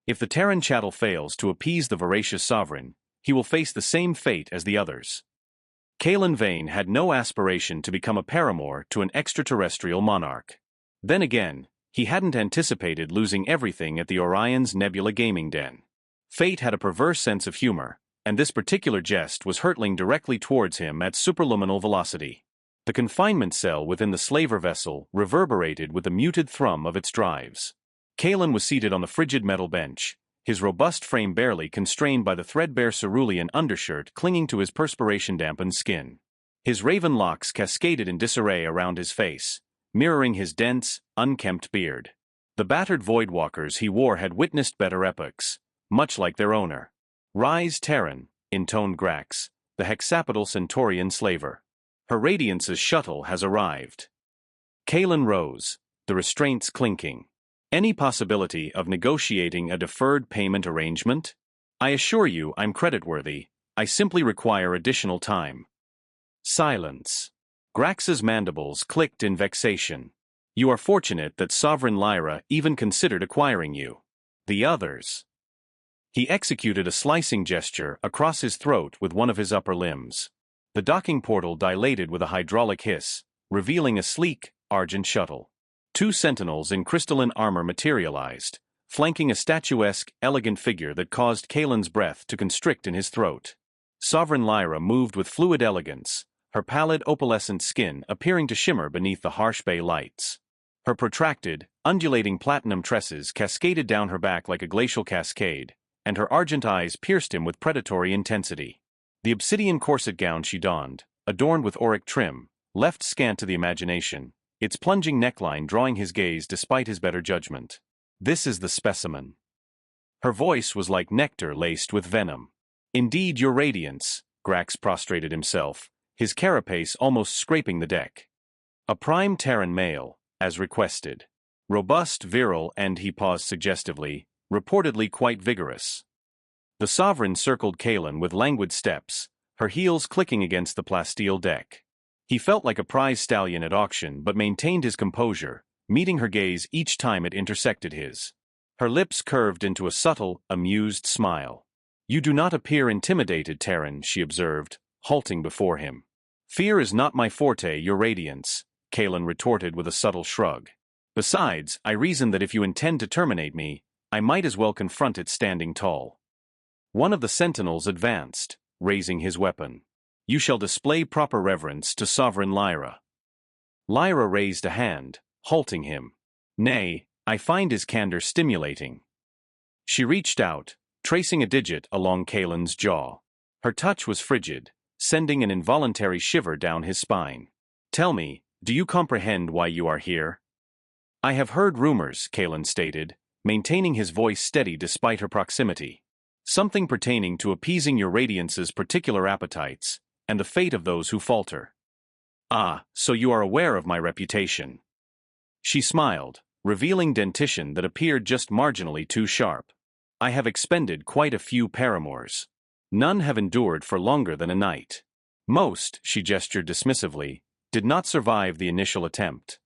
If the Terran chattel fails to appease the voracious sovereign, he will face the same fate as the others. Kalen Vane had no aspiration to become a paramour to an extraterrestrial monarch. Then again, he hadn't anticipated losing everything at the Orion's Nebula gaming den. Fate had a perverse sense of humor, and this particular jest was hurtling directly towards him at superluminal velocity. The confinement cell within the slaver vessel reverberated with the muted thrum of its drives. Kalen was seated on the frigid metal bench, his robust frame barely constrained by the threadbare cerulean undershirt clinging to his perspiration-dampened skin. His raven locks cascaded in disarray around his face, mirroring his dense, unkempt beard. The battered voidwalkers he wore had witnessed better epochs, much like their owner. "Rise, Terran," intoned Grax, the hexapadal Centaurian slaver. "Her Radiance's shuttle has arrived." Kalen rose, the restraints clinking. "Any possibility of negotiating a deferred payment arrangement? I assure you I'm creditworthy. I simply require additional time." Silence. Grax's mandibles clicked in vexation. "You are fortunate that Sovereign Lyra even considered acquiring you. The others." He executed a slicing gesture across his throat with one of his upper limbs. The docking portal dilated with a hydraulic hiss, revealing a sleek, argent shuttle. 2 sentinels in crystalline armor materialized, flanking a statuesque, elegant figure that caused Kalen's breath to constrict in his throat. Sovereign Lyra moved with fluid elegance, her pallid opalescent skin appearing to shimmer beneath the harsh bay lights. Her protracted, undulating platinum tresses cascaded down her back like a glacial cascade, and her argent eyes pierced him with predatory intensity. The obsidian corset gown she donned, adorned with auric trim, left scant to the imagination, its plunging neckline drawing his gaze despite his better judgment. "This is the specimen." Her voice was like nectar laced with venom. "Indeed, your Radiance," Grax prostrated himself, his carapace almost scraping the deck. "A prime Terran male, as requested. Robust, virile, and," he paused suggestively, "reportedly quite vigorous." The Sovereign circled Kalen with languid steps, her heels clicking against the plasteel deck. He felt like a prize stallion at auction but maintained his composure, meeting her gaze each time it intersected his. Her lips curved into a subtle, amused smile. "You do not appear intimidated, Terran," she observed, halting before him. "Fear is not my forte, your Radiance," Kalen retorted with a subtle shrug. "Besides, I reason that if you intend to terminate me, I might as well confront it standing tall." One of the sentinels advanced, raising his weapon. "You shall display proper reverence to Sovereign Lyra." Lyra raised a hand, halting him. "Nay, I find his candor stimulating." She reached out, tracing a digit along Kalen's jaw. Her touch was frigid, sending an involuntary shiver down his spine. "Tell me, do you comprehend why you are here?" "I have heard rumors," Kalen stated, maintaining his voice steady despite her proximity. "Something pertaining to appeasing your Radiance's particular appetites, and the fate of those who falter." "Ah, so you are aware of my reputation." She smiled, revealing dentition that appeared just marginally too sharp. "I have expended quite a few paramours. None have endured for longer than a night. Most," she gestured dismissively, "did not survive the initial attempt."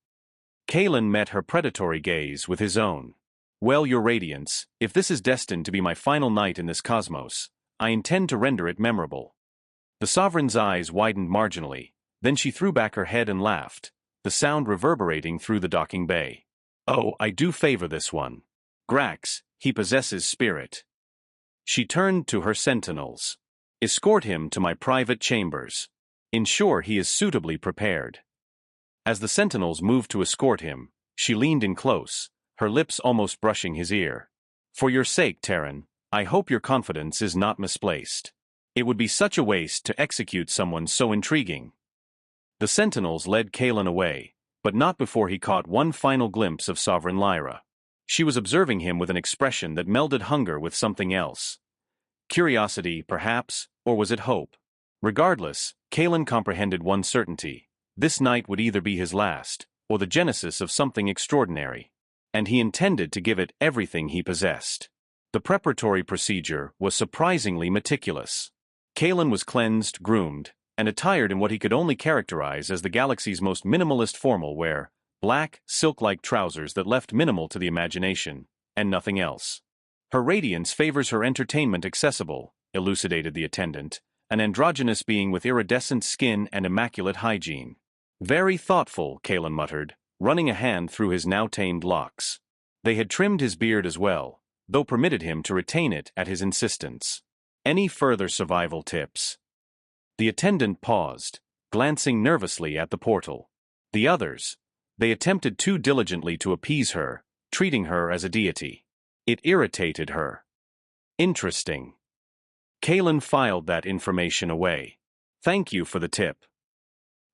Kalen met her predatory gaze with his own. "Well, your Radiance, if this is destined to be my final night in this cosmos, I intend to render it memorable." The Sovereign's eyes widened marginally, then she threw back her head and laughed, the sound reverberating through the docking bay. "Oh, I do favor this one. Grax, he possesses spirit." She turned to her sentinels. "Escort him to my private chambers. Ensure he is suitably prepared." As the sentinels moved to escort him, she leaned in close, her lips almost brushing his ear. "For your sake, Terran, I hope your confidence is not misplaced. It would be such a waste to execute someone so intriguing." The sentinels led Kalen away, but not before he caught one final glimpse of Sovereign Lyra. She was observing him with an expression that melded hunger with something else. Curiosity, perhaps, or was it hope? Regardless, Kalen comprehended one certainty: this night would either be his last, or the genesis of something extraordinary. And he intended to give it everything he possessed. The preparatory procedure was surprisingly meticulous. Kalen was cleansed, groomed, and attired in what he could only characterize as the galaxy's most minimalist formal wear, black, silk-like trousers that left minimal to the imagination, and nothing else. Her radiance favors her entertainment accessible, elucidated the attendant, an androgynous being with iridescent skin and immaculate hygiene. Very thoughtful, Kalen muttered, running a hand through his now tamed locks. They had trimmed his beard as well, though permitted him to retain it at his insistence. Any further survival tips? The attendant paused, glancing nervously at the portal. The others, they attempted too diligently to appease her, treating her as a deity. It irritated her. Interesting. Kalen filed that information away. Thank you for the tip.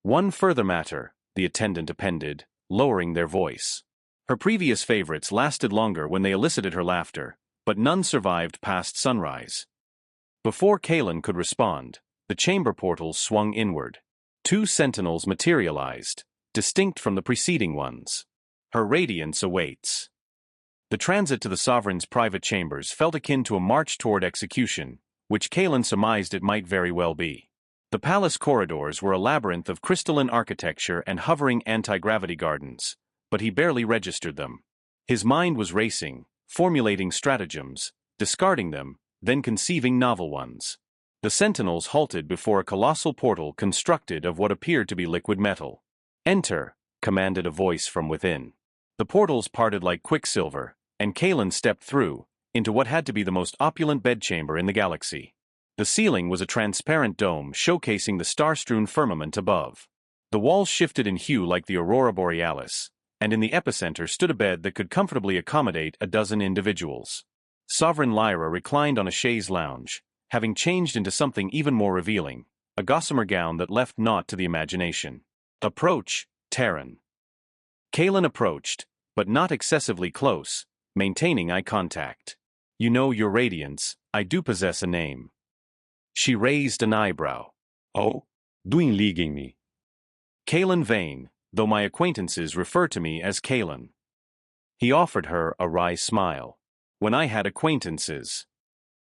One further matter, the attendant appended, lowering their voice. Her previous favorites lasted longer when they elicited her laughter, but none survived past sunrise. Before Kalen could respond, the chamber portals swung inward. 2 sentinels materialized, distinct from the preceding ones. Her radiance awaits. The transit to the sovereign's private chambers felt akin to a march toward execution, which Kalen surmised it might very well be. The palace corridors were a labyrinth of crystalline architecture and hovering anti-gravity gardens, but he barely registered them. His mind was racing, formulating stratagems, discarding them, then conceiving novel ones. The sentinels halted before a colossal portal constructed of what appeared to be liquid metal. "Enter," commanded a voice from within. The portals parted like quicksilver, and Kalen stepped through, into what had to be the most opulent bedchamber in the galaxy. The ceiling was a transparent dome showcasing the star-strewn firmament above. The walls shifted in hue like the aurora borealis, and in the epicenter stood a bed that could comfortably accommodate a dozen individuals. Sovereign Lyra reclined on a chaise lounge, having changed into something even more revealing, a gossamer gown that left naught to the imagination. "Approach, Terran." Kalen approached, but not excessively close, maintaining eye contact. "You know, your radiance, I do possess a name." She raised an eyebrow. "Oh? Du inligem me." "Kalen Vane, though my acquaintances refer to me as Kalen." He offered her a wry smile. "When I had acquaintances."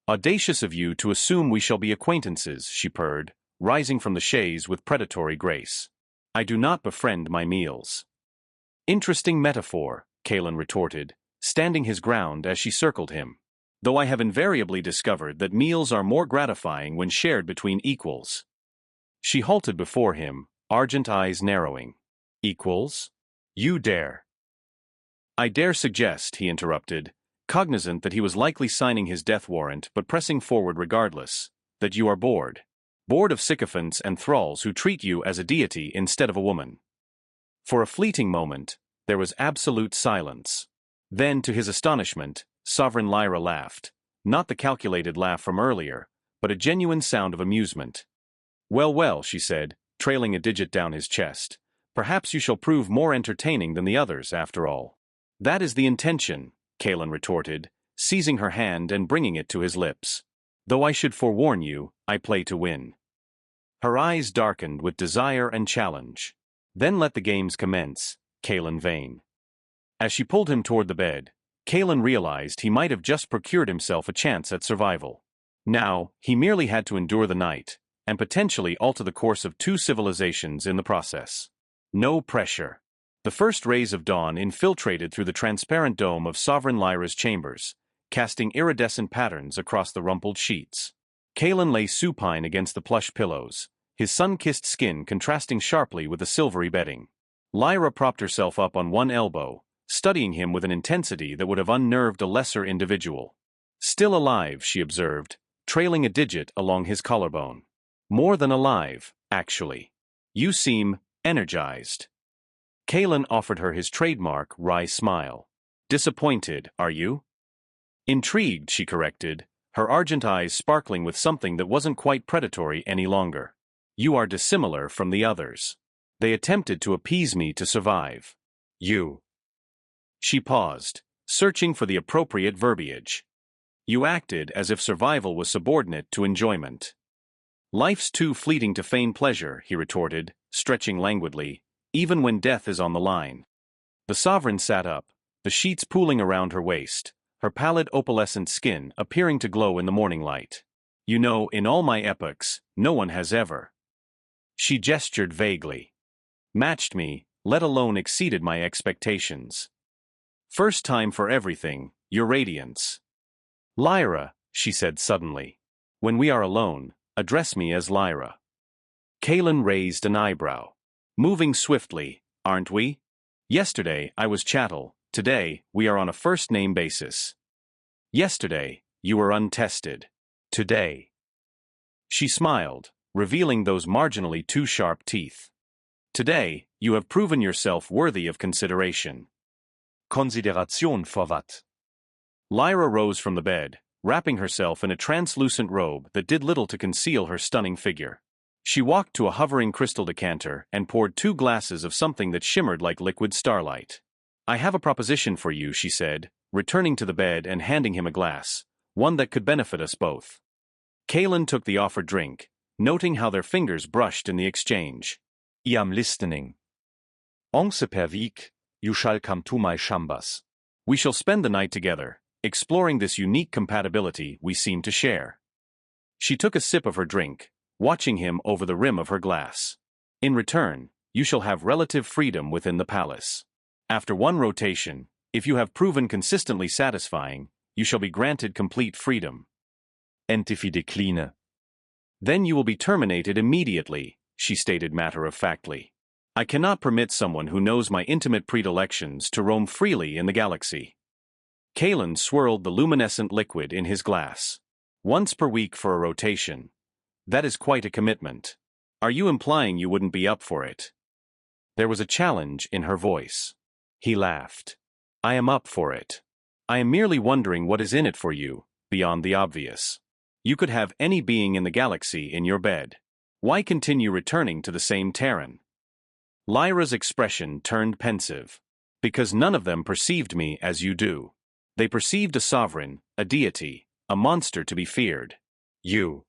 "Audacious of you to assume we shall be acquaintances," she purred, rising from the chaise with predatory grace. "I do not befriend my meals." "Interesting metaphor," Kalen retorted, standing his ground as she circled him. "Though I have invariably discovered that meals are more gratifying when shared between equals." She halted before him, argent eyes narrowing. "Equals? You dare." "I dare suggest," he interrupted, cognizant that he was likely signing his death warrant but pressing forward regardless, "that you are bored. Bored of sycophants and thralls who treat you as a deity instead of a woman." For a fleeting moment, there was absolute silence. Then, to his astonishment, Sovereign Lyra laughed, not the calculated laugh from earlier, but a genuine sound of amusement. "Well, well," she said, trailing a digit down his chest, "perhaps you shall prove more entertaining than the others, after all." "That is the intention," Kalen retorted, seizing her hand and bringing it to his lips. "Though I should forewarn you, I play to win." Her eyes darkened with desire and challenge. "Then let the games commence, Kalen Vane." As she pulled him toward the bed, Kalen realized he might have just procured himself a chance at survival. Now, he merely had to endure the night, and potentially alter the course of 2 civilizations in the process. No pressure. The first rays of dawn infiltrated through the transparent dome of Sovereign Lyra's chambers, casting iridescent patterns across the rumpled sheets. Kalen lay supine against the plush pillows, his sun-kissed skin contrasting sharply with the silvery bedding. Lyra propped herself up on one elbow, studying him with an intensity that would have unnerved a lesser individual. "Still alive," she observed, trailing a digit along his collarbone. "More than alive, actually. You seem energized." Kalen offered her his trademark wry smile. "Disappointed, are you?" "Intrigued," she corrected, her argent eyes sparkling with something that wasn't quite predatory any longer. "You are dissimilar from the others. They attempted to appease me to survive. You." She paused, searching for the appropriate verbiage. "You acted as if survival was subordinate to enjoyment." "Life's too fleeting to feign pleasure," he retorted, stretching languidly, "even when death is on the line." The sovereign sat up, the sheets pooling around her waist, her pallid opalescent skin appearing to glow in the morning light. "You know, in all my epochs, no one has ever." She gestured vaguely. "Matched me, let alone exceeded my expectations. First time for everything, your radiance." Lyra, she said suddenly. When we are alone, address me as Lyra. Kaelin raised an eyebrow. Moving swiftly, aren't we? Yesterday, I was chattel. Today, we are on a first-name basis. Yesterday, you were untested. Today. She smiled, revealing those marginally too sharp teeth. Today, you have proven yourself worthy of consideration. Konsideration for what? Lyra rose from the bed, wrapping herself in a translucent robe that did little to conceal her stunning figure. She walked to a hovering crystal decanter and poured 2 glasses of something that shimmered like liquid starlight. I have a proposition for you, she said, returning to the bed and handing him a glass, one that could benefit us both. Kaelin took the offered drink, noting how their fingers brushed in the exchange. I am listening. Once per week, you shall come to my chambers. We shall spend the night together, exploring this unique compatibility we seem to share. She took a sip of her drink, watching him over the rim of her glass. In return, you shall have relative freedom within the palace. After 1 rotation, if you have proven consistently satisfying, you shall be granted complete freedom. Entifi decline. Then you will be terminated immediately, she stated matter-of-factly. I cannot permit someone who knows my intimate predilections to roam freely in the galaxy. Kaelin swirled the luminescent liquid in his glass. Once per week for a rotation. That is quite a commitment. Are you implying you wouldn't be up for it? There was a challenge in her voice. He laughed. I am up for it. I am merely wondering what is in it for you, beyond the obvious. You could have any being in the galaxy in your bed. Why continue returning to the same Terran? Lyra's expression turned pensive. Because none of them perceived me as you do. They perceived a sovereign, a deity, a monster to be feared. You.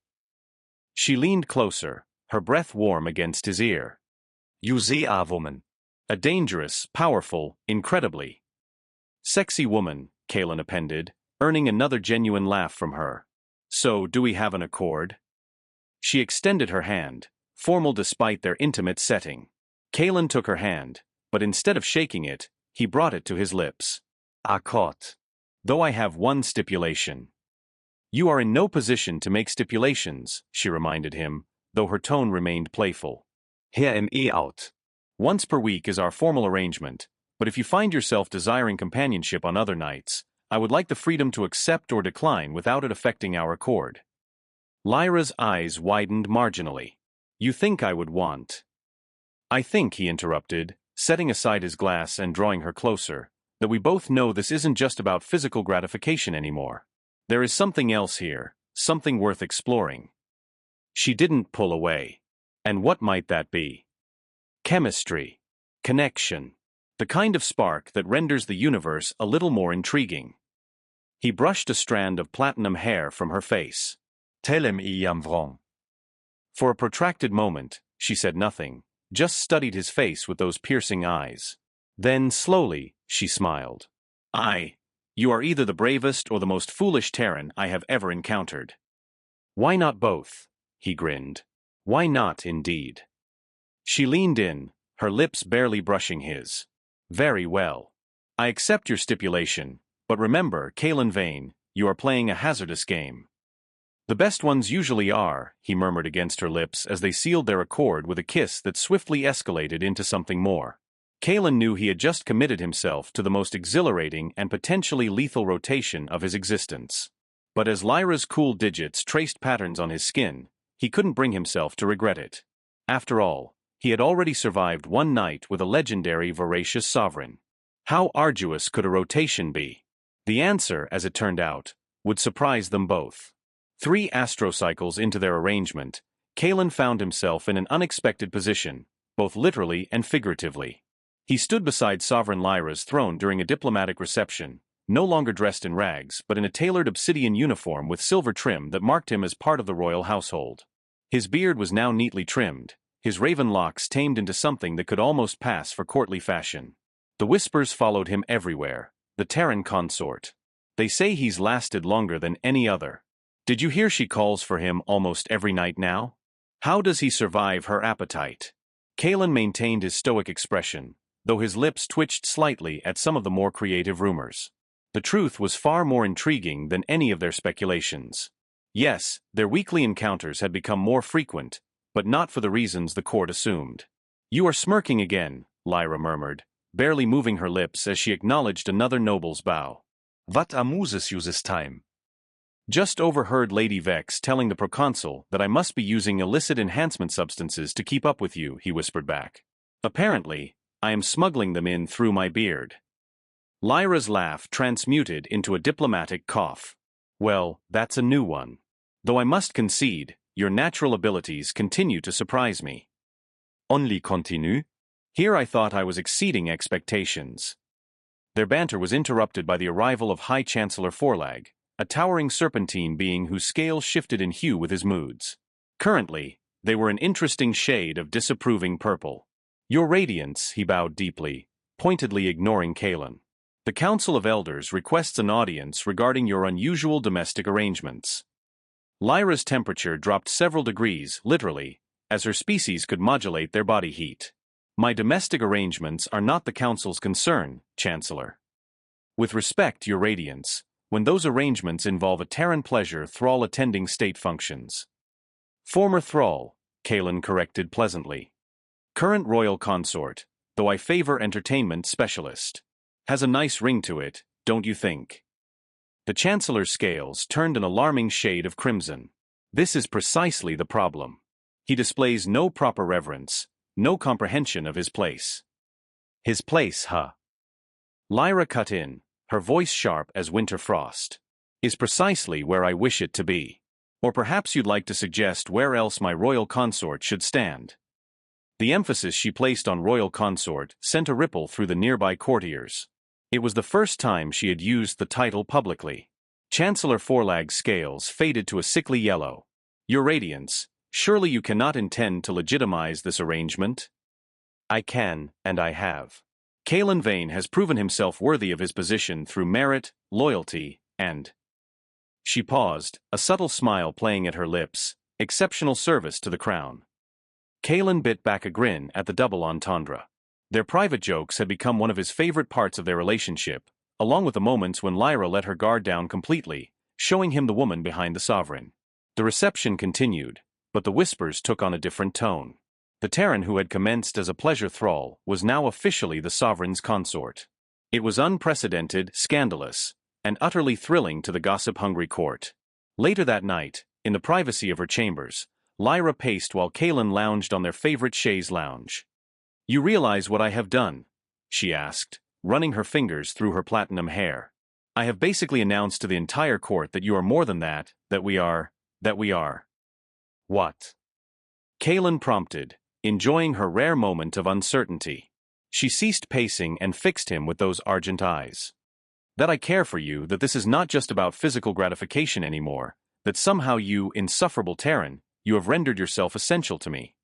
She leaned closer, her breath warm against his ear. You see a woman. A dangerous, powerful, incredibly sexy woman, Kaelin appended, earning another genuine laugh from her. So, do we have an accord? She extended her hand, formal despite their intimate setting. Kaelin took her hand, but instead of shaking it, he brought it to his lips. Accord. Though I have one stipulation. You are in no position to make stipulations, she reminded him, though her tone remained playful. Hear him out. Once per week is our formal arrangement, but if you find yourself desiring companionship on other nights, I would like the freedom to accept or decline without it affecting our accord. Lyra's eyes widened marginally. You think I would want? I think, he interrupted, setting aside his glass and drawing her closer, that we both know this isn't just about physical gratification anymore. There is something else here, something worth exploring. She didn't pull away. And what might that be? Chemistry. Connection. The kind of spark that renders the universe a little more intriguing. He brushed a strand of platinum hair from her face. Tell him I am wrong. For a protracted moment, she said nothing, just studied his face with those piercing eyes. Then, slowly, she smiled. You are either the bravest or the most foolish Terran I have ever encountered. Why not both? He grinned. Why not, indeed? She leaned in, her lips barely brushing his. Very well. I accept your stipulation, but remember, Kaelin Vane, you are playing a hazardous game. The best ones usually are, he murmured against her lips as they sealed their accord with a kiss that swiftly escalated into something more. Kaelin knew he had just committed himself to the most exhilarating and potentially lethal rotation of his existence. But as Lyra's cool digits traced patterns on his skin, he couldn't bring himself to regret it. After all, he had already survived 1 night with a legendary voracious sovereign. How arduous could a rotation be? The answer, as it turned out, would surprise them both. 3 astrocycles into their arrangement, Kaelin found himself in an unexpected position, both literally and figuratively. He stood beside Sovereign Lyra's throne during a diplomatic reception, no longer dressed in rags but in a tailored obsidian uniform with silver trim that marked him as part of the royal household. His beard was now neatly trimmed, his raven locks tamed into something that could almost pass for courtly fashion. The whispers followed him everywhere, the Terran consort. They say he's lasted longer than any other. Did you hear she calls for him almost every night now? How does he survive her appetite? Kaelin maintained his stoic expression, though his lips twitched slightly at some of the more creative rumors. The truth was far more intriguing than any of their speculations. Yes, their weekly encounters had become more frequent, but not for the reasons the court assumed. "You are smirking again," Lyra murmured, barely moving her lips as she acknowledged another noble's bow. "What amuses you this time?" "Just overheard Lady Vex telling the proconsul that I must be using illicit enhancement substances to keep up with you," he whispered back. "Apparently, I am smuggling them in through my beard." Lyra's laugh transmuted into a diplomatic cough. "Well, that's a new one. Though I must concede, your natural abilities continue to surprise me." "Only continue?" Here I thought I was exceeding expectations. Their banter was interrupted by the arrival of High Chancellor Forlag, a towering serpentine being whose scales shifted in hue with his moods. Currently, they were an interesting shade of disapproving purple. "Your Radiance," he bowed deeply, pointedly ignoring Kalen. "The Council of Elders requests an audience regarding your unusual domestic arrangements." Lyra's temperature dropped several degrees, literally, as her species could modulate their body heat. "My domestic arrangements are not the Council's concern, Chancellor. With respect, Your Radiance, when those arrangements involve a Terran pleasure thrall attending state functions." "Former thrall," Kalen corrected pleasantly. "Current royal consort, though I favor entertainment specialist. Has a nice ring to it, don't you think?" The Chancellor's scales turned an alarming shade of crimson. This is precisely the problem. He displays no proper reverence, no comprehension of his place. "His place, huh?" Lyra cut in, her voice sharp as winter frost. "Is precisely where I wish it to be. Or perhaps you'd like to suggest where else my royal consort should stand." The emphasis she placed on royal consort sent a ripple through the nearby courtiers. It was the first time she had used the title publicly. Chancellor Forlag's scales faded to a sickly yellow. "Your Radiance, surely you cannot intend to legitimize this arrangement?" "I can, and I have. Kalen Vane has proven himself worthy of his position through merit, loyalty, and—" She paused, a subtle smile playing at her lips, "exceptional service to the crown." Kalen bit back a grin at the double entendre. Their private jokes had become one of his favorite parts of their relationship, along with the moments when Lyra let her guard down completely, showing him the woman behind the sovereign. The reception continued, but the whispers took on a different tone. The Terran who had commenced as a pleasure thrall was now officially the sovereign's consort. It was unprecedented, scandalous, and utterly thrilling to the gossip-hungry court. Later that night, in the privacy of her chambers, Lyra paced while Kalen lounged on their favorite chaise lounge. "You realize what I have done?" she asked, running her fingers through her platinum hair. "I have basically announced to the entire court that you are more than that, that we are. What?" Kalen prompted, enjoying her rare moment of uncertainty. She ceased pacing and fixed him with those argent eyes. "That I care for you, that this is not just about physical gratification anymore, that somehow you, insufferable Terran, you have rendered yourself essential to me."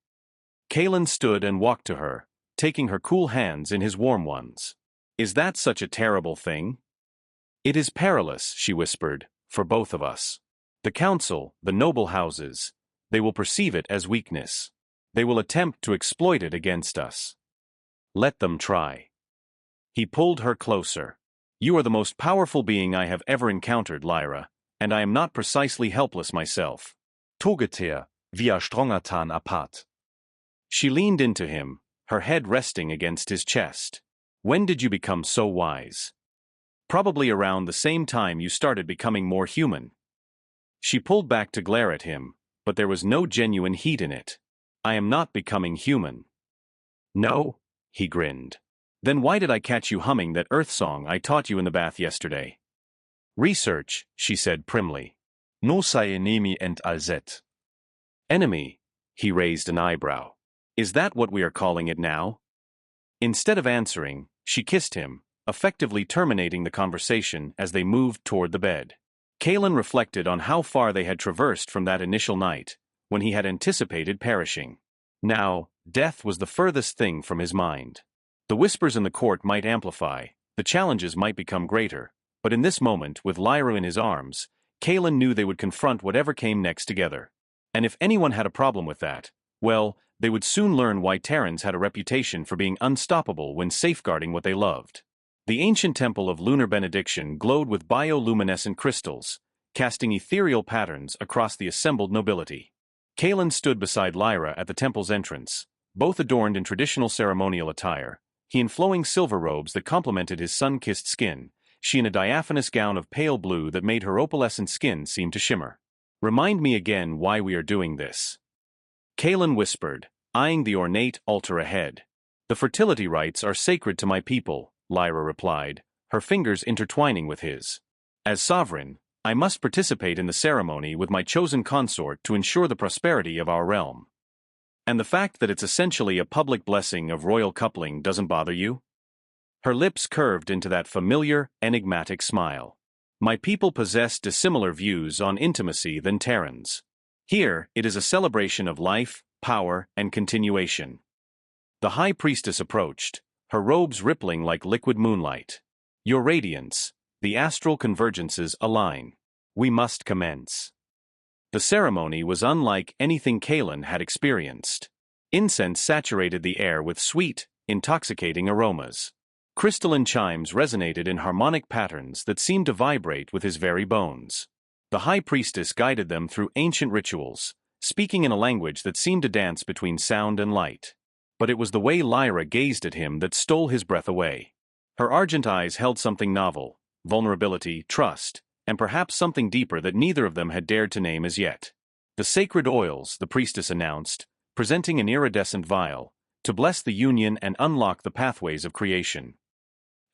Kalen stood and walked to her, taking her cool hands in his warm ones. "Is that such a terrible thing?" "It is perilous," she whispered, "for both of us. The council, the noble houses, they will perceive it as weakness. They will attempt to exploit it against us. Let them try." He pulled her closer. "You are the most powerful being I have ever encountered, Lyra, and I am not precisely helpless myself." "Togeter, via Strongertan apart." She leaned into him, her head resting against his chest. "When did you become so wise?" "Probably around the same time you started becoming more human." She pulled back to glare at him, but there was no genuine heat in it. "I am not becoming human." "No?" he grinned. "Then why did I catch you humming that Earth song I taught you in the bath yesterday?" "Research," she said primly. "No sai enemi ent alzet." "Enemy?" He raised an eyebrow. "Is that what we are calling it now?" Instead of answering, she kissed him, effectively terminating the conversation as they moved toward the bed. Kalen reflected on how far they had traversed from that initial night, when he had anticipated perishing. Now, death was the furthest thing from his mind. The whispers in the court might amplify, the challenges might become greater, but in this moment, with Lyra in his arms, Kalen knew they would confront whatever came next together. And if anyone had a problem with that, well, they would soon learn why Terrans had a reputation for being unstoppable when safeguarding what they loved. The ancient temple of lunar benediction glowed with bioluminescent crystals, casting ethereal patterns across the assembled nobility. Kalen stood beside Lyra at the temple's entrance, both adorned in traditional ceremonial attire, he in flowing silver robes that complemented his sun-kissed skin, she in a diaphanous gown of pale blue that made her opalescent skin seem to shimmer. "Remind me again why we are doing this," Kalen whispered, eyeing the ornate altar ahead. "The fertility rites are sacred to my people," Lyra replied, her fingers intertwining with his. "As sovereign, I must participate in the ceremony with my chosen consort to ensure the prosperity of our realm. And the fact that it's essentially a public blessing of royal coupling doesn't bother you?" Her lips curved into that familiar, enigmatic smile. "My people possess dissimilar views on intimacy than Terrans. Here, it is a celebration of life, power, and continuation." The high priestess approached, her robes rippling like liquid moonlight. "Your radiance, the astral convergences align. We must commence." The ceremony was unlike anything Kalen had experienced. Incense saturated the air with sweet, intoxicating aromas. Crystalline chimes resonated in harmonic patterns that seemed to vibrate with his very bones. The high priestess guided them through ancient rituals, speaking in a language that seemed to dance between sound and light. But it was the way Lyra gazed at him that stole his breath away. Her argent eyes held something novel: vulnerability, trust, and perhaps something deeper that neither of them had dared to name as yet. "The sacred oils," the priestess announced, presenting an iridescent vial, "to bless the union and unlock the pathways of creation."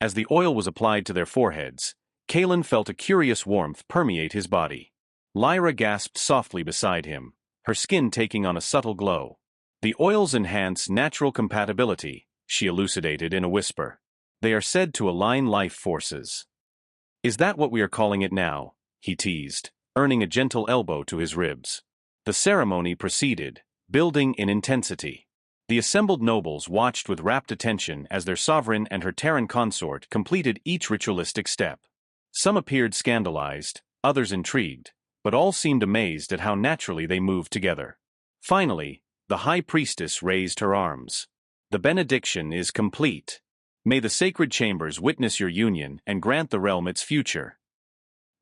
As the oil was applied to their foreheads, Kalen felt a curious warmth permeate his body. Lyra gasped softly beside him, her skin taking on a subtle glow. "The oils enhance natural compatibility," she elucidated in a whisper. "They are said to align life forces." "Is that what we are calling it now?" he teased, earning a gentle elbow to his ribs. The ceremony proceeded, building in intensity. The assembled nobles watched with rapt attention as their sovereign and her Terran consort completed each ritualistic step. Some appeared scandalized, others intrigued, but all seemed amazed at how naturally they moved together. Finally, the high priestess raised her arms. "The benediction is complete. May the sacred chambers witness your union and grant the realm its future."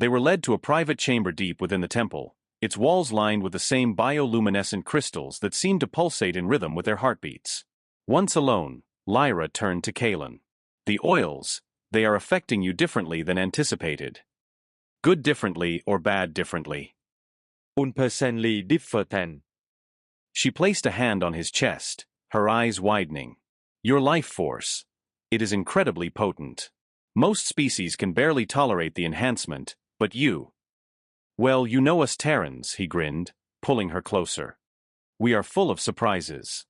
They were led to a private chamber deep within the temple, its walls lined with the same bioluminescent crystals that seemed to pulsate in rhythm with their heartbeats. Once alone, Lyra turned to Kalen. "The oils, they are affecting you differently than anticipated." "Good differently or bad differently?" Unpersönlich different. She placed a hand on his chest, her eyes widening. "Your life force. It is incredibly potent. Most species can barely tolerate the enhancement, but you—" "Well, you know us Terrans," he grinned, pulling her closer. "We are full of surprises."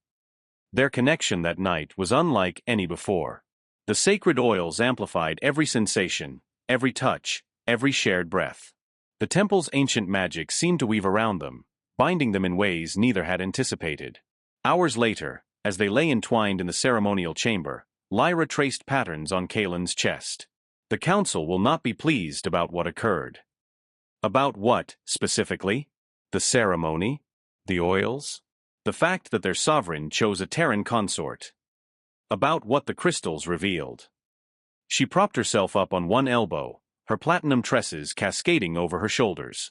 Their connection that night was unlike any before. The sacred oils amplified every sensation, every touch, every shared breath. The temple's ancient magic seemed to weave around them, binding them in ways neither had anticipated. Hours later, as they lay entwined in the ceremonial chamber, Lyra traced patterns on Kalen's chest. "The council will not be pleased about what occurred." "About what, specifically? The ceremony? The oils? The fact that their sovereign chose a Terran consort? About what the crystals revealed?" She propped herself up on one elbow, her platinum tresses cascading over her shoulders.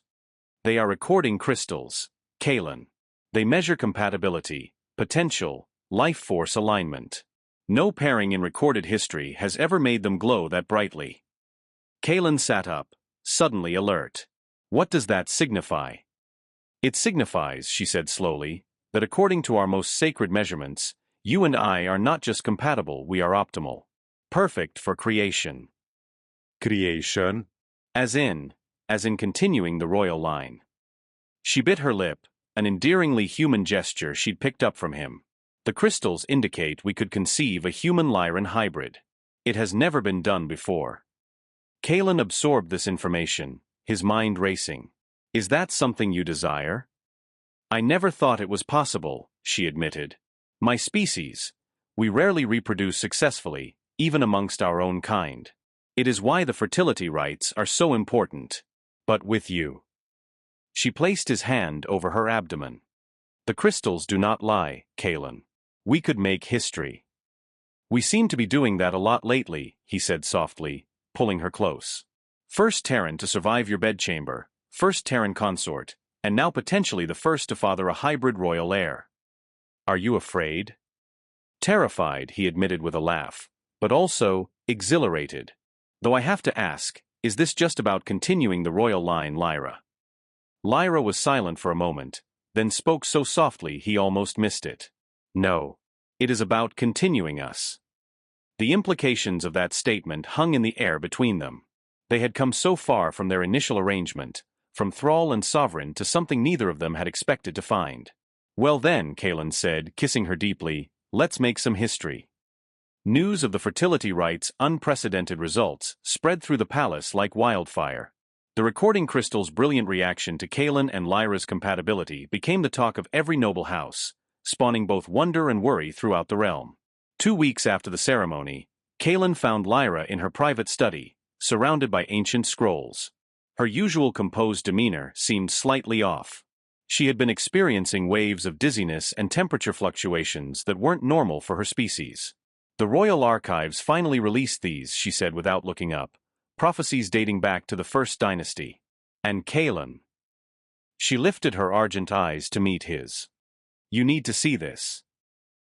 "They are recording crystals, Kalen. They measure compatibility, potential, life force alignment. No pairing in recorded history has ever made them glow that brightly." Kalen sat up, suddenly alert. "What does that signify?" "It signifies," she said slowly, "that according to our most sacred measurements, you and I are not just compatible, we are optimal. Perfect for creation." Creation? As in continuing the royal line. She bit her lip, an endearingly human gesture she'd picked up from him. "The crystals indicate we could conceive a human-Lyran hybrid. It has never been done before." Kalen absorbed this information, his mind racing. "Is that something you desire?" "I never thought it was possible," she admitted. "My species, we rarely reproduce successfully, even amongst our own kind. It is why the fertility rites are so important. But with you." She placed his hand over her abdomen. "The crystals do not lie, Kalen. We could make history." We seem to be doing that a lot lately, he said softly, pulling her close. First Terran to survive your bedchamber, first Terran consort, and now potentially the first to father a hybrid royal heir. Are you afraid? Terrified, he admitted with a laugh, but also exhilarated. Though I have to ask, is this just about continuing the royal line, Lyra? Lyra was silent for a moment, then spoke so softly he almost missed it. No. It is about continuing us. The implications of that statement hung in the air between them. They had come so far from their initial arrangement, from thrall and sovereign to something neither of them had expected to find. Well then, Kaelin said, kissing her deeply, let's make some history. News of the fertility rite's unprecedented results spread through the palace like wildfire. The recording crystal's brilliant reaction to Kaelin and Lyra's compatibility became the talk of every noble house, spawning both wonder and worry throughout the realm. 2 weeks after the ceremony, Kaelin found Lyra in her private study, surrounded by ancient scrolls. Her usual composed demeanor seemed slightly off. She had been experiencing waves of dizziness and temperature fluctuations that weren't normal for her species. The Royal Archives finally released these, she said without looking up, prophecies dating back to the First Dynasty. And Kaelin. She lifted her argent eyes to meet his. You need to see this.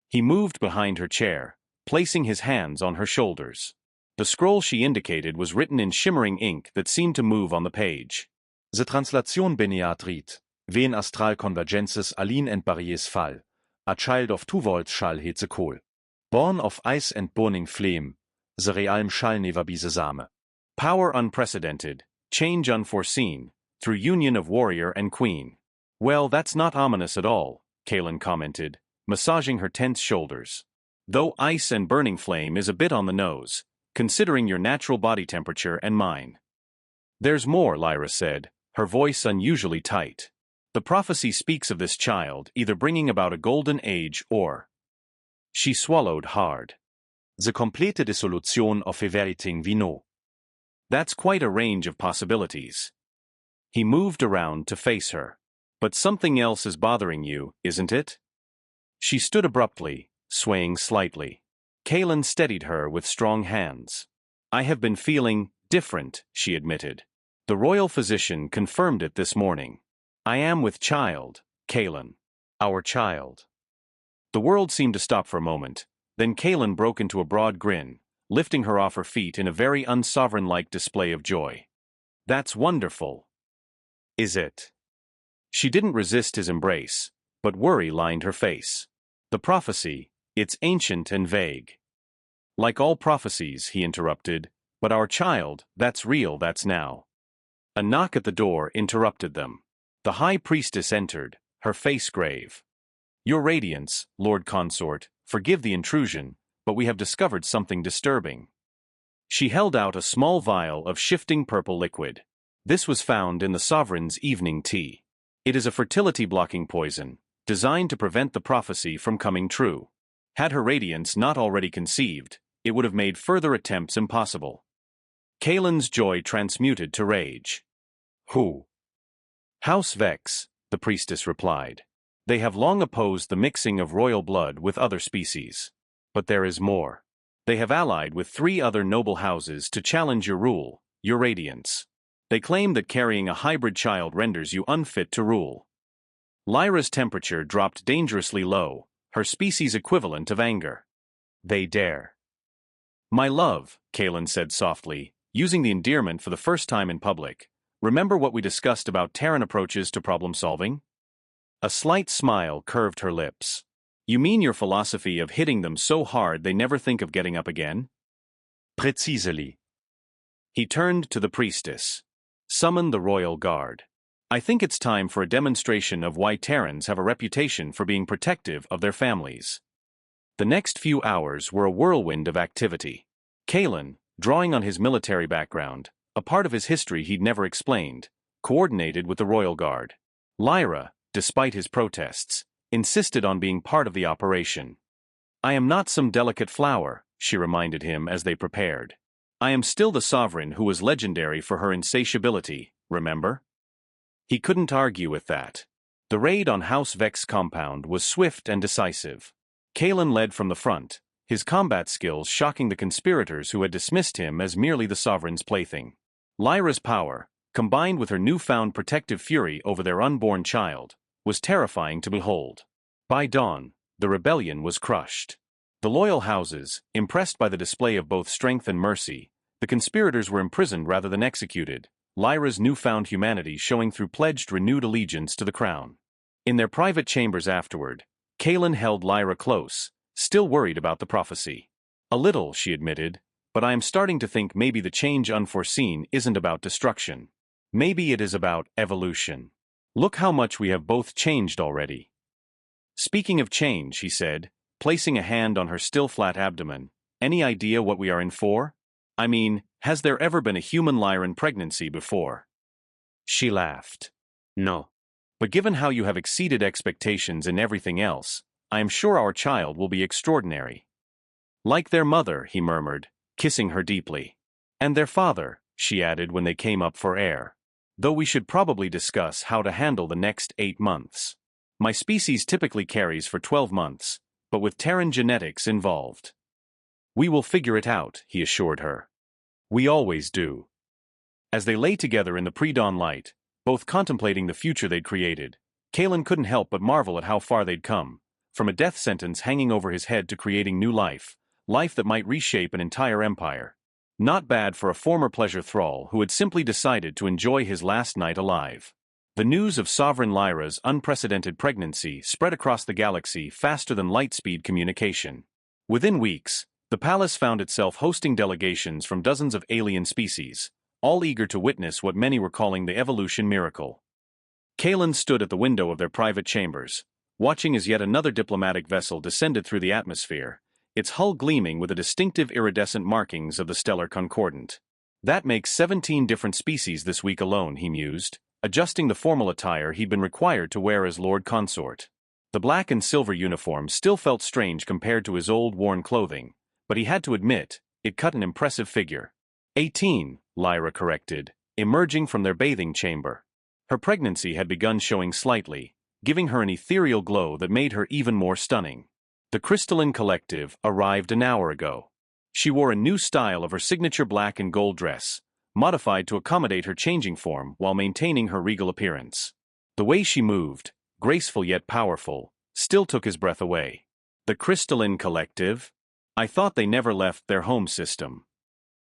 He moved behind her chair, placing his hands on her shoulders. The scroll she indicated was written in shimmering ink that seemed to move on the page. The translation beneath read, Ven astral convergences alin and barriers fall, a child of 2 volts shall heze coal. Born of ice and burning flame, the realm shall never be the same. Power unprecedented, change unforeseen, through union of warrior and queen. Well, that's not ominous at all, Kaelin commented, massaging her tense shoulders. Though ice and burning flame is a bit on the nose, considering your natural body temperature and mine. There's more, Lyra said, her voice unusually tight. The prophecy speaks of this child either bringing about a golden age or... She swallowed hard. The complete dissolution of everything we know. That's quite a range of possibilities. He moved around to face her. But something else is bothering you, isn't it? She stood abruptly, swaying slightly. Kaelin steadied her with strong hands. I have been feeling different, she admitted. The royal physician confirmed it this morning. I am with child, Kaelin. Our child. The world seemed to stop for a moment, then Kaelin broke into a broad grin, lifting her off her feet in a very unsovereign-like display of joy. That's wonderful. Is it? She didn't resist his embrace, but worry lined her face. The prophecy, it's ancient and vague. Like all prophecies, he interrupted, but our child, that's real, that's now. A knock at the door interrupted them. The high priestess entered, her face grave. Your Radiance, Lord Consort, forgive the intrusion, but we have discovered something disturbing. She held out a small vial of shifting purple liquid. This was found in the Sovereign's evening tea. It is a fertility-blocking poison, designed to prevent the prophecy from coming true. Had her Radiance not already conceived, it would have made further attempts impossible. Kaelin's joy transmuted to rage. Who? House Vex, the priestess replied. They have long opposed the mixing of royal blood with other species. But there is more. They have allied with 3 other noble houses to challenge your rule, your Radiance. They claim that carrying a hybrid child renders you unfit to rule. Lyra's temperature dropped dangerously low, her species equivalent of anger. They dare. My love, Kaelin said softly, using the endearment for the first time in public. Remember what we discussed about Terran approaches to problem-solving? A slight smile curved her lips. You mean your philosophy of hitting them so hard they never think of getting up again? Precisely. He turned to the priestess. Summon the royal guard. I think it's time for a demonstration of why Terrans have a reputation for being protective of their families. The next few hours were a whirlwind of activity. Kaelin, drawing on his military background, a part of his history he'd never explained, coordinated with the royal guard. Lyra, despite his protests, insisted on being part of the operation. I am not some delicate flower, she reminded him as they prepared. I am still the sovereign who was legendary for her insatiability, remember? He couldn't argue with that. The raid on House Vex compound was swift and decisive. Kaelin led from the front, his combat skills shocking the conspirators who had dismissed him as merely the sovereign's plaything. Lyra's power, combined with her newfound protective fury over their unborn child, was terrifying to behold. By dawn, the rebellion was crushed. The loyal houses, impressed by the display of both strength and mercy, the conspirators were imprisoned rather than executed, Lyra's newfound humanity showing through pledged renewed allegiance to the crown. In their private chambers afterward, Kaelin held Lyra close, still worried about the prophecy. A little, she admitted, but I am starting to think maybe the change unforeseen isn't about destruction. Maybe it is about evolution. Look how much we have both changed already. Speaking of change, he said, placing a hand on her still flat abdomen, any idea what we are in for? I mean, has there ever been a human Lyran pregnancy before? She laughed. No. But given how you have exceeded expectations in everything else, I am sure our child will be extraordinary. Like their mother, he murmured, kissing her deeply. And their father, she added when they came up for air. Though we should probably discuss how to handle the next 8 months. My species typically carries for 12 months, but with Terran genetics involved. We will figure it out, he assured her. We always do. As they lay together in the pre-dawn light, both contemplating the future they'd created, Kaelin couldn't help but marvel at how far they'd come, from a death sentence hanging over his head to creating new life that might reshape an entire empire. Not bad for a former pleasure thrall who had simply decided to enjoy his last night alive. The news of Sovereign Lyra's unprecedented pregnancy spread across the galaxy faster than light-speed communication. Within weeks, the palace found itself hosting delegations from dozens of alien species, all eager to witness what many were calling the evolution miracle. Kaelin stood at the window of their private chambers, watching as yet another diplomatic vessel descended through the atmosphere, its hull gleaming with the distinctive iridescent markings of the stellar concordant. That makes 17 different species this week alone, he mused, adjusting the formal attire he'd been required to wear as Lord Consort. The black and silver uniform still felt strange compared to his old worn clothing, but he had to admit, it cut an impressive figure. 18, Lyra corrected, emerging from their bathing chamber. Her pregnancy had begun showing slightly, giving her an ethereal glow that made her even more stunning. The crystalline collective arrived an hour ago. She wore a new style of her signature black and gold dress, modified to accommodate her changing form while maintaining her regal appearance. The way she moved, graceful yet powerful, still took his breath away. The crystalline collective? I thought they never left their home system.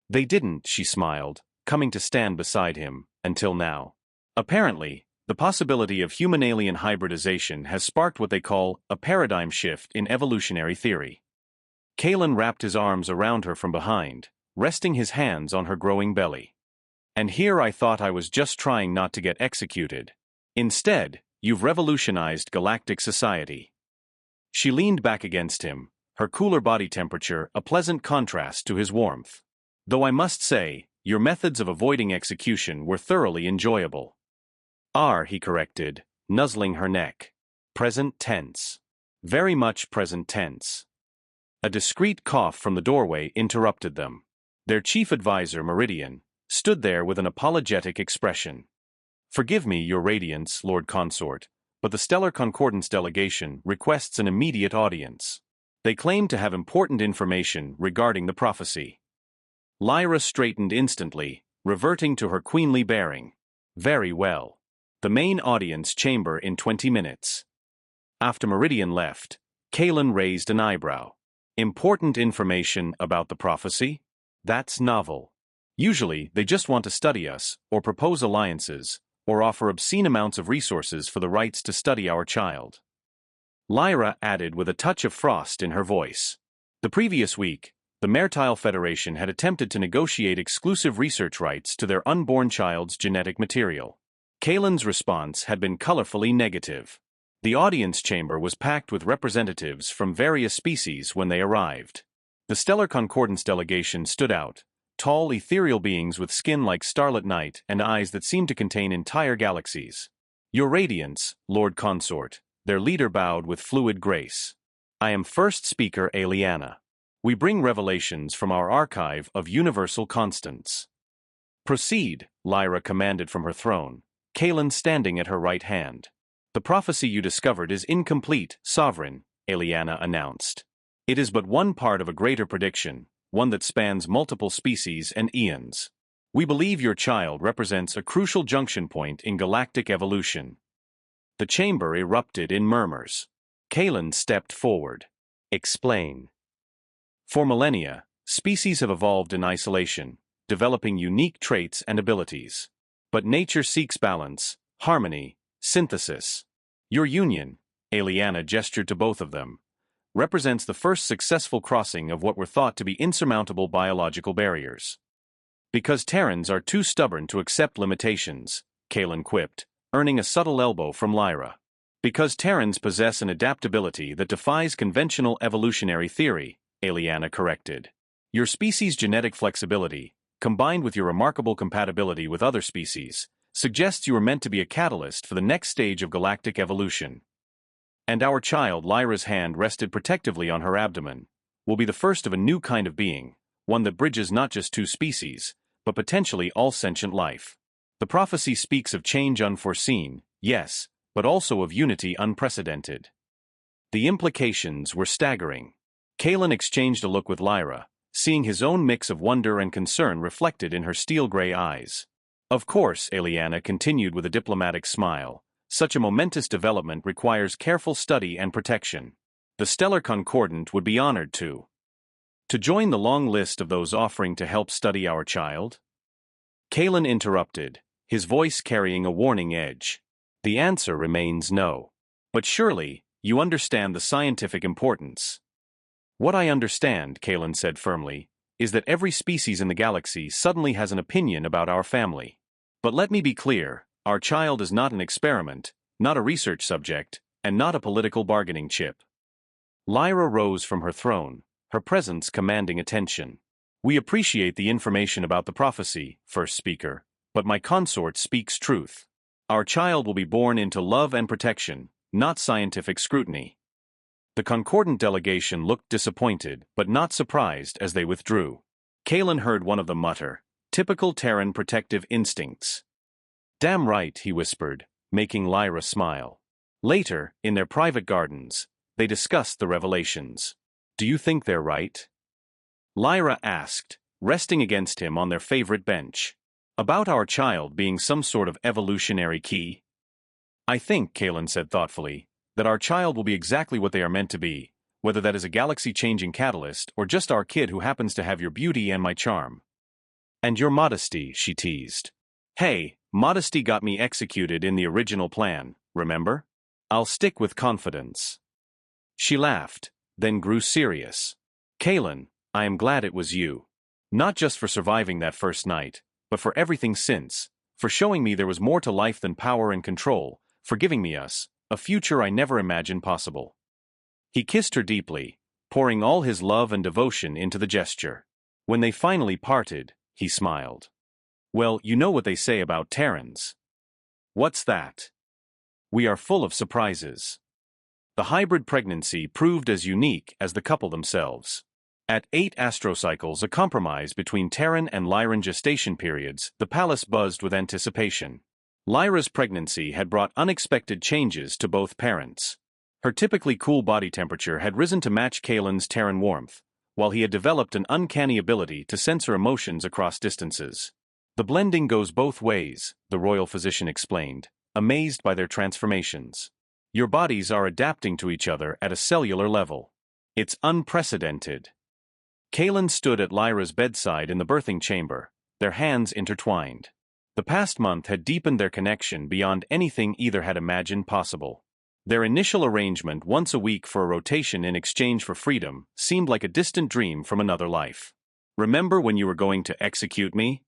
They didn't, she smiled, coming to stand beside him, until now. Apparently, the possibility of human-alien hybridization has sparked what they call a paradigm shift in evolutionary theory. Kaelin wrapped his arms around her from behind, resting his hands on her growing belly. And here I thought I was just trying not to get executed. Instead, you've revolutionized galactic society. She leaned back against him, her cooler body temperature a pleasant contrast to his warmth. Though I must say, your methods of avoiding execution were thoroughly enjoyable. He corrected, nuzzling her neck. Present tense. Very much present tense. A discreet cough from the doorway interrupted them. Their chief advisor, Meridian, stood there with an apologetic expression. Forgive me, Your Radiance, Lord Consort, but the Stellar Concordance delegation requests an immediate audience. They claim to have important information regarding the prophecy. Lyra straightened instantly, reverting to her queenly bearing. Very well. The main audience chamber in 20 minutes. After Meridian left, Kaelin raised an eyebrow. Important information about the prophecy? That's novel. Usually, they just want to study us, or propose alliances, or offer obscene amounts of resources for the rights to study our child. Lyra added with a touch of frost in her voice. The previous week, the Mertile Federation had attempted to negotiate exclusive research rights to their unborn child's genetic material. Kaelin's response had been colorfully negative. The audience chamber was packed with representatives from various species when they arrived. The Stellar Concordance delegation stood out, tall ethereal beings with skin like starlit night and eyes that seemed to contain entire galaxies. Your Radiance, Lord Consort, their leader bowed with fluid grace. I am first speaker Aliana. We bring revelations from our archive of universal constants. Proceed, Lyra commanded from her throne, Kaelin standing at her right hand. The prophecy you discovered is incomplete, Sovereign, Aliana announced. It is but one part of a greater prediction, one that spans multiple species and eons. We believe your child represents a crucial junction point in galactic evolution. The chamber erupted in murmurs. Kalen stepped forward. Explain. For millennia, species have evolved in isolation, developing unique traits and abilities. But nature seeks balance, harmony, synthesis. Your union, Aliana gestured to both of them, represents the first successful crossing of what were thought to be insurmountable biological barriers. Because Terrans are too stubborn to accept limitations, Kalen quipped, earning a subtle elbow from Lyra. Because Terrans possess an adaptability that defies conventional evolutionary theory, Aliana corrected. Your species' genetic flexibility, combined with your remarkable compatibility with other species, suggests you are meant to be a catalyst for the next stage of galactic evolution. And our child, Lyra's hand rested protectively on her abdomen, will be the first of a new kind of being, one that bridges not just two species, but potentially all sentient life. The prophecy speaks of change unforeseen, yes, but also of unity unprecedented. The implications were staggering. Kalen exchanged a look with Lyra, seeing his own mix of wonder and concern reflected in her steel-gray eyes. Of course, Aliana continued with a diplomatic smile, such a momentous development requires careful study and protection. The Stellar Concordant would be honored to join the long list of those offering to help study our child? Kalen interrupted, his voice carrying a warning edge. The answer remains no. But surely, you understand the scientific importance. What I understand, Kalen said firmly, is that every species in the galaxy suddenly has an opinion about our family. But let me be clear, our child is not an experiment, not a research subject, and not a political bargaining chip. Lyra rose from her throne, her presence commanding attention. We appreciate the information about the prophecy, first speaker, but my consort speaks truth. Our child will be born into love and protection, not scientific scrutiny. The Concordant delegation looked disappointed but not surprised as they withdrew. Kalen heard one of them mutter, "Typical Terran protective instincts." "Damn right," he whispered, making Lyra smile. Later, in their private gardens, they discussed the revelations. "Do you think they're right?" Lyra asked, resting against him on their favorite bench. "About our child being some sort of evolutionary key?" "I think," Kalen said thoughtfully, "that our child will be exactly what they are meant to be, whether that is a galaxy-changing catalyst or just our kid who happens to have your beauty and my charm." "And your modesty," she teased. "Hey, modesty got me executed in the original plan, remember? I'll stick with confidence." She laughed, then grew serious. "Kalen, I am glad it was you. Not just for surviving that first night, but for everything since, for showing me there was more to life than power and control, for giving me a future I never imagined possible." He kissed her deeply, pouring all his love and devotion into the gesture. When they finally parted, he smiled. "Well, you know what they say about Terrans." "What's that?" "We are full of surprises." The hybrid pregnancy proved as unique as the couple themselves. At 8 astrocycles, a compromise between Terran and Lyran gestation periods, the palace buzzed with anticipation. Lyra's pregnancy had brought unexpected changes to both parents. Her typically cool body temperature had risen to match Kalen's Terran warmth, while he had developed an uncanny ability to sense her emotions across distances. "The blending goes both ways," the royal physician explained, amazed by their transformations. "Your bodies are adapting to each other at a cellular level. It's unprecedented." Kalen stood at Lyra's bedside in the birthing chamber, their hands intertwined. The past month had deepened their connection beyond anything either had imagined possible. Their initial arrangement once a week for a rotation in exchange for freedom seemed like a distant dream from another life. "Remember when you were going to execute me?"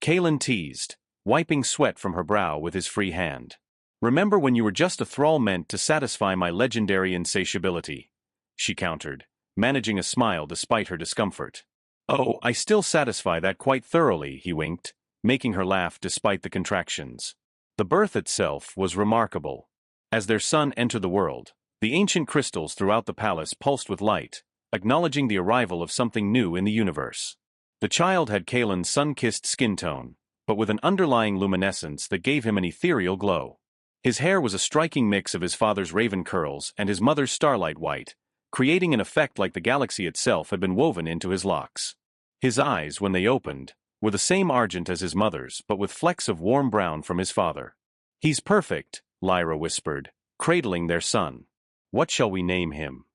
Kalen teased, wiping sweat from her brow with his free hand. "Remember when you were just a thrall meant to satisfy my legendary insatiability?" she countered, managing a smile despite her discomfort. "Oh, I still satisfy that quite thoroughly," he winked, making her laugh despite the contractions. The birth itself was remarkable. As their son entered the world, the ancient crystals throughout the palace pulsed with light, acknowledging the arrival of something new in the universe. The child had Kalen's sun-kissed skin tone, but with an underlying luminescence that gave him an ethereal glow. His hair was a striking mix of his father's raven curls and his mother's starlight white, creating an effect like the galaxy itself had been woven into his locks. His eyes, when they opened, were the same argent as his mother's, but with flecks of warm brown from his father. "He's perfect," Lyra whispered, cradling their son. "What shall we name him?"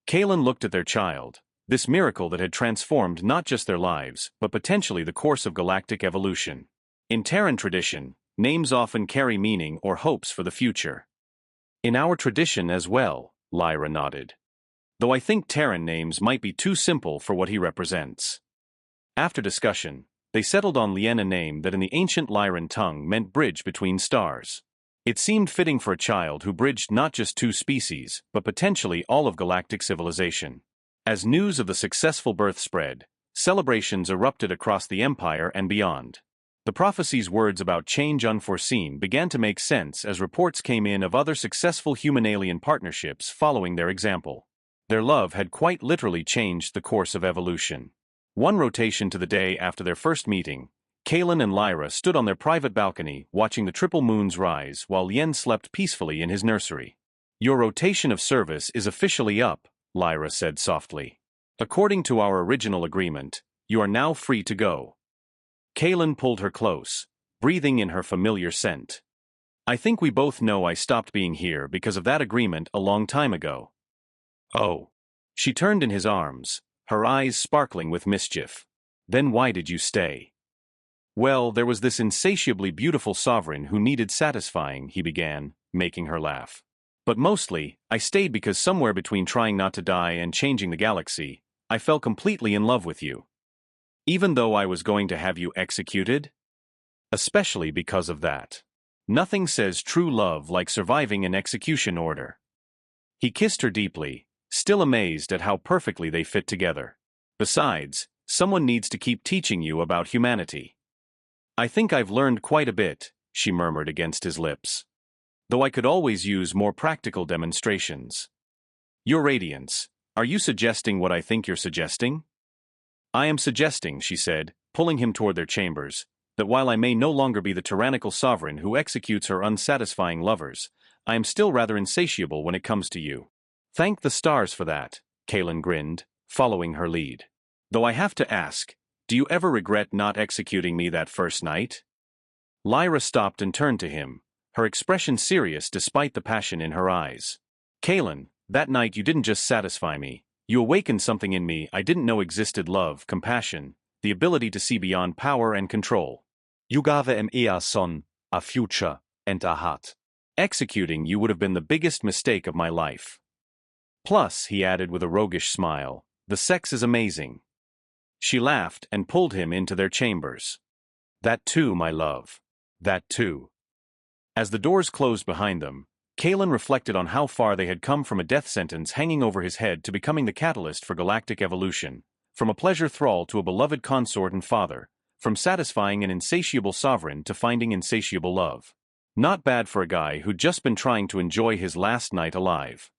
Kaelin looked at their child, this miracle that had transformed not just their lives, but potentially the course of galactic evolution. In Terran tradition, names often carry meaning or hopes for the future. "In our tradition as well," Lyra nodded. "Though I think Terran names might be too simple for what he represents." After discussion, they settled on Lien, a name that in the ancient Lyran tongue meant bridge between stars. It seemed fitting for a child who bridged not just two species, but potentially all of galactic civilization. As news of the successful birth spread, celebrations erupted across the Empire and beyond. The prophecy's words about change unforeseen began to make sense as reports came in of other successful human-alien partnerships following their example. Their love had quite literally changed the course of evolution. One rotation to the day after their first meeting, Kaelin and Lyra stood on their private balcony watching the triple moons rise while Lien slept peacefully in his nursery. "Your rotation of service is officially up," Lyra said softly. "According to our original agreement, you are now free to go." Kaelin pulled her close, breathing in her familiar scent. "I think we both know I stopped being here because of that agreement a long time ago." "Oh." She turned in his arms, her eyes sparkling with mischief. "Then why did you stay?" "Well, there was this insatiably beautiful sovereign who needed satisfying," he began, making her laugh. "But mostly, I stayed because somewhere between trying not to die and changing the galaxy, I fell completely in love with you. Even though I was going to have you executed? Especially because of that. Nothing says true love like surviving an execution order." He kissed her deeply, still amazed at how perfectly they fit together. "Besides, someone needs to keep teaching you about humanity." "I think I've learned quite a bit," she murmured against his lips. "Though I could always use more practical demonstrations." "Your Radiance, are you suggesting what I think you're suggesting?" "I am suggesting," she said, pulling him toward their chambers, "that while I may no longer be the tyrannical sovereign who executes her unsatisfying lovers, I am still rather insatiable when it comes to you." "Thank the stars for that," Kaelin grinned, following her lead. "Though I have to ask, do you ever regret not executing me that first night?" Lyra stopped and turned to him, her expression serious despite the passion in her eyes. "Kaelin, that night you didn't just satisfy me, you awakened something in me I didn't know existed: love, compassion, the ability to see beyond power and control. You gave me a son, a future, and a heart. Executing you would have been the biggest mistake of my life. Plus," he added with a roguish smile, "the sex is amazing." She laughed and pulled him into their chambers. "That too, my love. That too." As the doors closed behind them, Kaelin reflected on how far they had come from a death sentence hanging over his head to becoming the catalyst for galactic evolution, from a pleasure thrall to a beloved consort and father, from satisfying an insatiable sovereign to finding insatiable love. Not bad for a guy who'd just been trying to enjoy his last night alive.